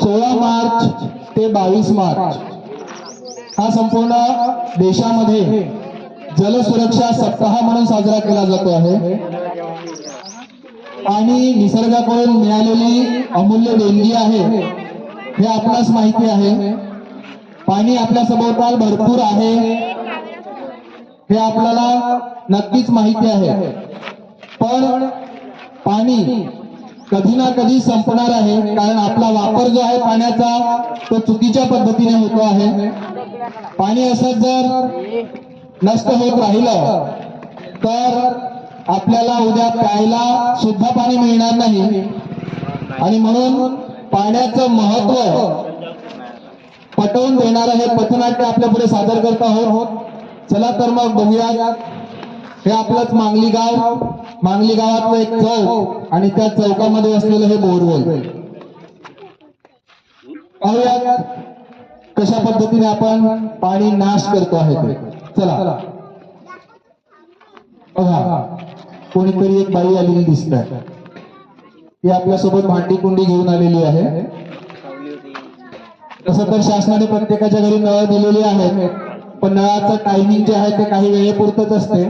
16 मार्च ते 22 मार्च हा संपूर्ण देशामध्ये जलसुरक्षा सप्ताह म्हणून साजरा केला जातो आहे। पाणी निसर्गाकडून मिळालेली अमूल्य देणगी आहे हे आपल्यास माहिती आहे। पाणी आपल्या सभोवताल भरपूर आहे हे आपल्याला नक्कीच माहिती आहे, पण पाणी कधी ना कधी संपणार आहे, कारण आपला वापर जो आहे पाण्याचा तो चुकीच्या पद्धतीने होतो आहे। पाणी असं जर नष्ट होत राहिलं तर आपल्याला उद्या प्यायला सुद्धा पाणी मिळणार नाही, आणि म्हणून पाण्याचं महत्व पटवून देणारं हे पथनाट्य आपल्या पुढे सादर करत आहोत। चला तर मग बघूया, हे आपलंच मांगली गाव, मांगली गावातलं एक चौक आणि त्या चौकामध्ये असलेलं हे बोरवेल। पाहूया कशा पद्धतीने आपण पाणी नाश करतो आहे ते। चला बघा, कोणीतरी एक बाई आलेली दिसत आहे, ती आपल्यासोबत भांडी कुंडी घेऊन आलेली आहे। तसं तर शासनाने प्रत्येकाच्या घरी नळ दिलेले आहेत, पण नळाचं टायमिंग जे आहे ते काही वेळेपुरतच असते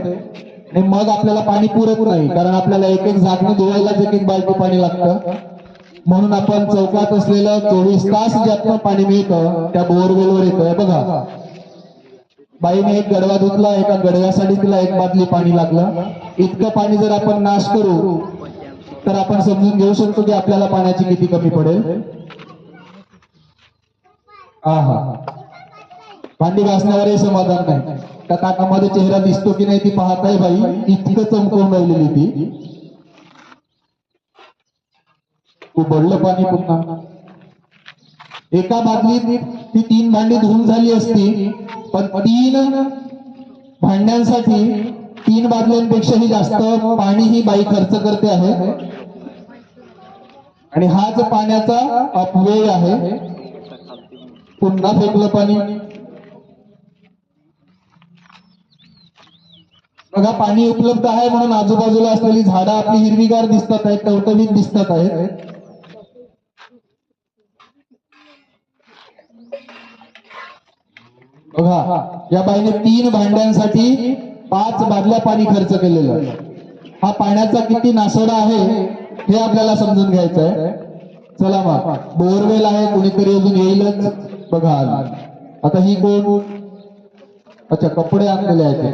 आणि मग आपल्याला पाणी पुरत नाही, कारण आपल्याला एक एक झाकणं धुवायलाच एक एक बालटी पाणी लागतं। म्हणून आपण चौकात असलेलं 24 तास ज्यातनं पाणी मिळतं त्या बोरवेलवर येतोय। बघा, बाईने एक गडवा धुतला, एका गडव्यासाठी तिला एक बादली पाणी लागलं। इतकं पाणी जर आपण नाश करू तर आपण समजून घेऊ शकतो की आपल्याला पाण्याची किती कमी पडेल। भांडी घासण्यावरही समाधान नाही, त्या ताटामध्ये चेहरा दिसतो की नाही ती पाहताय बाई, इतकं चमकवून राहिलेली ती। उबडलं पाणी पुन्हा, एका बादलीत ती 3 भांडी धुवून झाली असती, पण 3 भांड्यांसाठी 3 बादल्यांपेक्षाही जास्त पाणी ही बाई खर्च करते आहे, आणि हाच पाण्याचा अपव्यय आहे। पुन्हा फेकलं पाणी। बघा, पाणी उपलब्ध आहे म्हणून आजूबाजूला असलेली झाडं आपली हिरवीगार दिसतात आहेत, टवटवीत दिसतात आहेत। बघा, या बाईने 3 भांड्यांसाठी 5 बादल्या पाणी खर्च केलेलं। हा पाण्याचा किती नासोडा आहे हे आपल्याला समजून घ्यायचं आहे। चला मग, बोरवेल आहे, कोणीतरी अजून येईलच। बघा आता ही कोण, अच्छा कपडे आणलेले आहेत,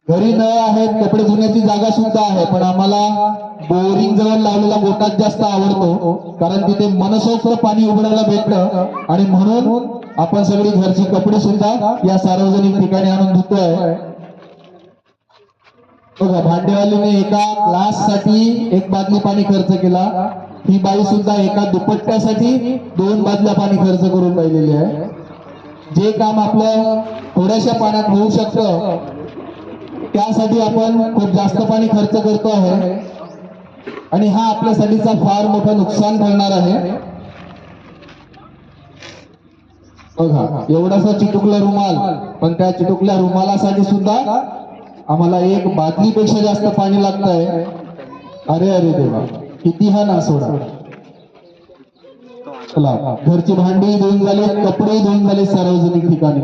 घरी नळ आहेत, कपडे धुण्याची जागा सुद्धा आहे, पण आम्हाला बोरिंग जवळ लावलेला गोटाच जास्त आवडतो, कारण तिथे मनसोक्त पाणी उघडायला भेटतं, आणि म्हणून आपण सगळी घरची कपडे सुद्धा या सार्वजनिक ठिकाणी आणून धुतोय। बघा, भांडेवालीने एका ग्लाससाठी 1 बादली पाणी खर्च केला, ही बाई सुद्धा एका दुपट्ट्यासाठी 2 बादल्या पाणी खर्च करून राहिलेली आहे। जे काम आपलं थोड्याशा पाण्यात होऊ शकतं त्यासाठी आपण खूप जास्त पाणी खर्च करतो आहे, आणि हा आपल्यासाठीचा फार मोठं नुकसान ठरणार आहे। बघा, एवढासा चिटुकला रुमाल, पण त्या चिटुकल्या रुमालासाठी सुद्धा आम्हाला 1 बादलीपेक्षा जास्त पाणी लागतंय। अरे अरे देवा, किती हा नासोडा। चला, घरची भांडी धुवून झाली, कपडे धुवून झाले सार्वजनिक ठिकाणी।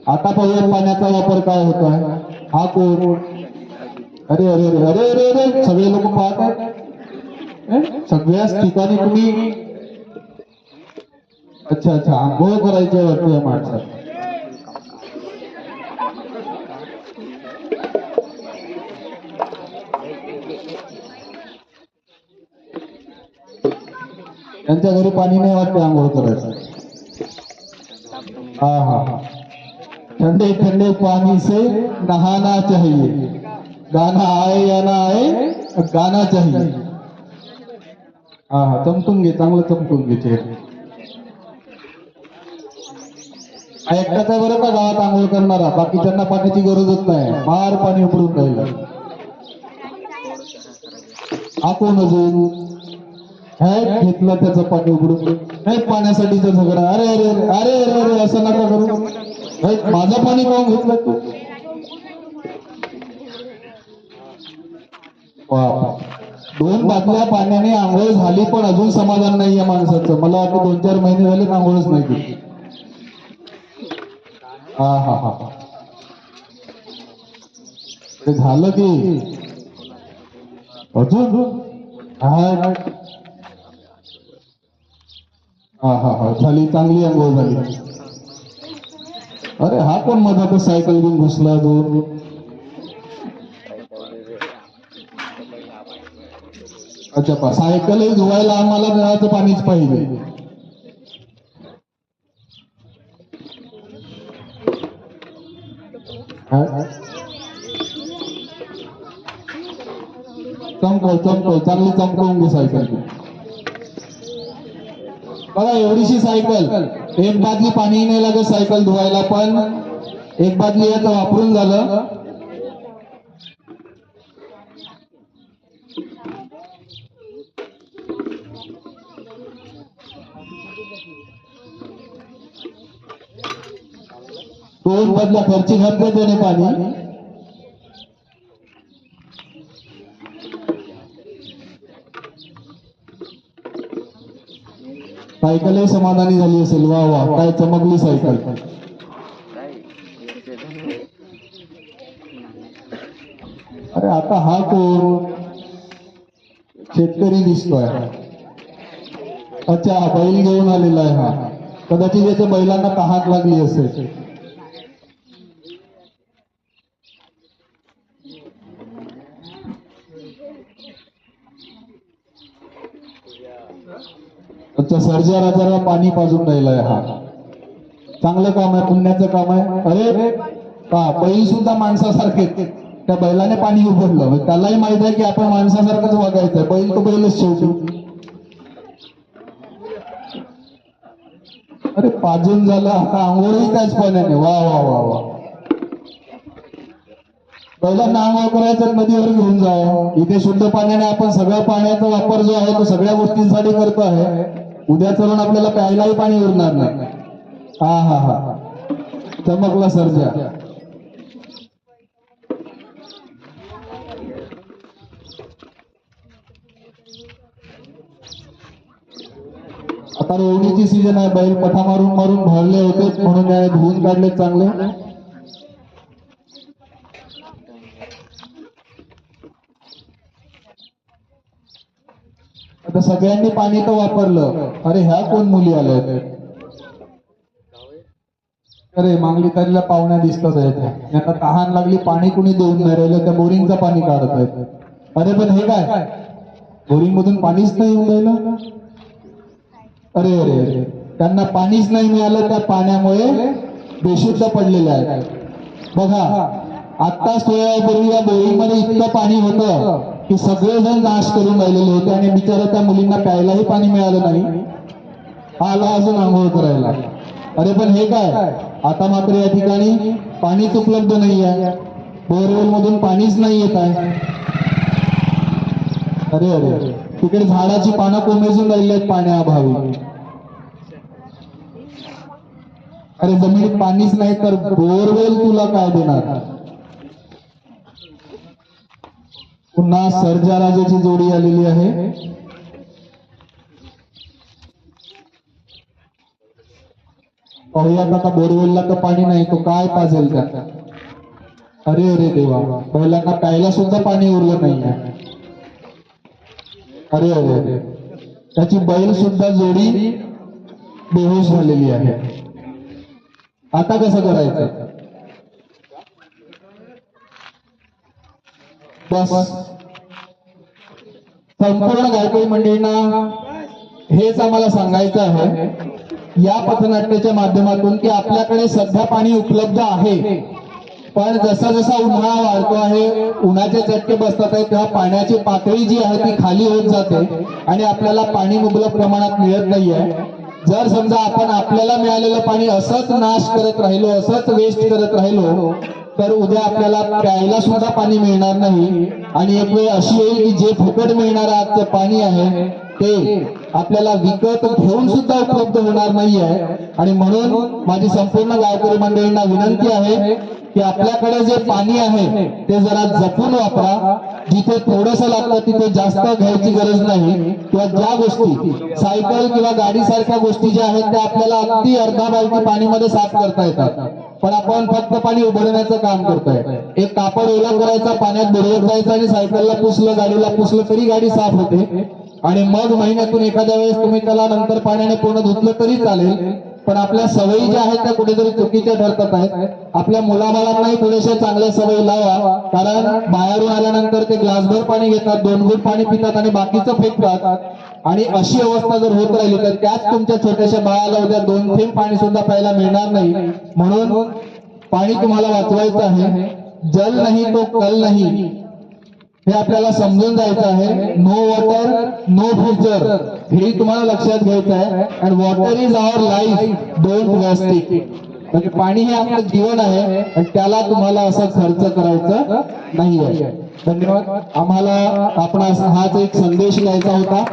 आता पाहूया पाण्याचा वापर काय होतोय। हा कोण, अरे अरे अरे अरे अरे अरे, सगळे लोक पाहत आहेत, सगळ्याच ठिकाणी तुम्ही, अच्छा अच्छा, आंघोळ करायचे वाटतं या माणसात। त्यांच्या घरी पाणी नाही वाटते आंघोळ करायचं। हा, ठंडे ठंडे पानी से नहाना चाहिए, गाना आए या ना आए, गाना चाहिए। हा, चमकून घे, चांगलं चमकून घे चेहरा। एकटाच आहे बरं का गावात आंघोळ करणारा, बाकीच्यांना पाण्याची गरजच नाही, फार पाणी उकडून राहिलं। हा कोण अजून, घेतलं त्याचं पाणी उघडून, पाण्यासाठीचा झगडा। अरे अरे अरे अरे अरे, असं नका करू, माझं पाणी कोण घेतलं तू। 2 बाटल्या पाण्याने आंघोळ झाली पण अजून समाधान नाही या माणसाचं. मला वाटतं 2-4 महिने झाले आंघोळच नाही केली. हा हा हा ते झालं की अजून हा हा हा झाली, चांगली आंघोळ झाली. अरे हा कोण मधातच सायकल घेऊन घुसला जो. अच्छा सायकलही धुवायला आम्हाला नळाचं पाणीच पाहिजे. चमकव चांगली चमकवून घे सायकल. बघा एवढीशी सायकल, 1 बादली पाणी नाही लागत सायकल धुवायला, पण 1 बादली याचं वापरून झालं. दोन बदल्या खर्ची घातले त्याने पाणी. सायकलही समाधानी झाली असेल. वा वा काय चमकली सायकल. अरे आता हा कोण शेतकरी दिसतोय. अच्छा बैल घेऊन आलेला आहे हा. कदाचित याच्या बैलांना तहान लागली असेल. अच्छा सर्जा राजाला पाणी पाजून राहिलाय हा. चांगलं काम आहे, पुण्याचं काम आहे. अरे का बैल सुद्धा माणसासारखे, त्या बैलाने पाणी उघडलं. त्यालाही माहित आहे की आपण माणसासारखंच वागायचं. बैल तो बैलच शेवटी. अरे पाजून झालं आता आंघोळही त्याच पाण्याने. वा वा वा वा. बैलांना आंघोळ करायचं नदीवर घेऊन जा. इथे शुद्ध पाण्याने आपण सगळ्या पाण्याचा वापर जो आहे तो सगळ्या गोष्टींसाठी करतो आहे. उद्या चलून आपल्याला प्यायलाही पाणी उरणार नाही. हा हा हा चमकला सर्जा. आता रोवणीची सीजन आहे. बैल पठा मारून मारून भरले होते म्हणून याने धुवून काढले चांगले. आता सगळ्यांनी पाणी तर वापरलं. अरे ह्या कोण मुली आल्या? अरे मांगली तरीला पाहुण्या दिसतात आहेत. यांना तहान लागली, पाणी कुणी देऊन नाही राहिलं, त्या बोरिंगचं पाणी काढत आहेत. अरे पण हे काय, बोरिंग मधून पाणीच नाही येऊन राहिलं. अरे अरे अरे त्यांना पाणीच नाही मिळालं, त्या पाण्यामुळे बेशुद्ध पडलेले आहेत. बघा आता सोयापूर्वी या बोरिंग मध्ये इतकं पाणी होतं की सगळेजण नाश करून राहिलेले होते आणि बिचारा त्या मुलींना प्यायलाही पाणी मिळालं नाही. आला अजून आंघोळ करायला. अरे पण हे काय, आता मात्र या ठिकाणी पाणीच उपलब्ध नाही आहे. बोरवेल मधून पाणीच नाही येत आहे. अरे अरे तिकडे झाडाची पानं कोमेजून राहिली आहेत पाण्याअभावी. अरे जमिनीत पाणीच नाही तर बोरवेल तुला काय देणार. पुन्हा सर्जा राजाची जोडी आलेली आहे. पाहुयात आता बोरवेलला तर पाणी नाही, तो काय पाजेल त्या. अरे अरे देवा, बैलांना प्यायला सुद्धा पाणी उरलं नाही. अरे अरे अरे त्याची बैल सुद्धा जोडी बेहोश झालेली आहे. आता कसं करायचं. बस संपूर्ण गायकवाडी मंडळींना हेच आम्हाला सांगायचं आहे या पथनाट्याच्या माध्यमातून की आपल्याकडे सध्या पाणी उपलब्ध आहे, पण जसा जसा उन्हाळा वाढतो आहे, उन्हाचे चटके बसतात आहे, तेव्हा पाण्याची पातळी जी आहे ती खाली होत जाते आणि आपल्याला पाणी मुबलक प्रमाणात मिळत नाहीये. जर समजा आपण आपल्याला मिळालेलं पाणी असंच नाश करत राहिलो, असंच वेस्ट करत राहिलो, तर उद्या आपल्याला प्यायला सुद्धा पाणी मिळणार नाही आणि एक वेळ अशी येईल की जे फुकट मिळणारं आजचं पाणी आहे ते आपल्याला विकत घेऊन सुद्धा उपलब्ध होणार नाहीये. आणि म्हणून माझी संपूर्ण गावकरी मंडळींना विनंती आहे की आपल्याकडे जे पाणी आहे ते जरा जपून वापरा. जिथे थोडंसं लागतं तिथे जास्त घ्यायची गरज नाही. किंवा ज्या गोष्टी सायकल किंवा गाडी सारख्या गोष्टी ज्या आहेत त्या आपल्याला अगदी अर्धा बालटी पाणीमध्ये साफ करता येतात, पण आपण फक्त पाणी उघडण्याचं काम करतोय. एक कापड ओला करायचा, पाण्यात बुडवत जायचं आणि सायकलला पुसलं, गाडीला पुसलं तरी गाडी साफ होते. आणि मग महिन्यातून एखाद्या वेळेस तुम्ही त्याला नंतर पाण्याने पूर्ण धुतलं तरी चालेल. पण आपल्या सवयी ज्या आहेत त्या कुठेतरी चुकीच्या ठरतात आहेत. आपल्या मुलाबाळांनाही थोड्याशा चांगल्या सवयी लावा, कारण बाहेरून आल्यानंतर ते ग्लासभर पाणी घेतात, 2 घूट पाणी पितात आणि बाकीचं फेकतात. आणि अशी अवस्था जर होत राहिली तर त्याच तुमच्या छोट्याशा बाळाला उद्या 2 थेंब पाणी सुद्धा प्यायला मिळणार नाही. म्हणून पाणी तुम्हाला वाचवायचं आहे. जल नाही तो कल नाही हे आपल्याला समजून जायचं आहे. नो वॉटर नो फ्युचर हे तुम्हाला लक्षात घ्यायचं आहे. And water is our life, don't waste it. म्हणजे पाणी हे आपलं जीवन आहे आणि त्याला तुम्हाला असं खर्च करायचं नाहीये. धन्यवाद. आम्हाला आपणास हाच एक संदेश द्यायचा होता.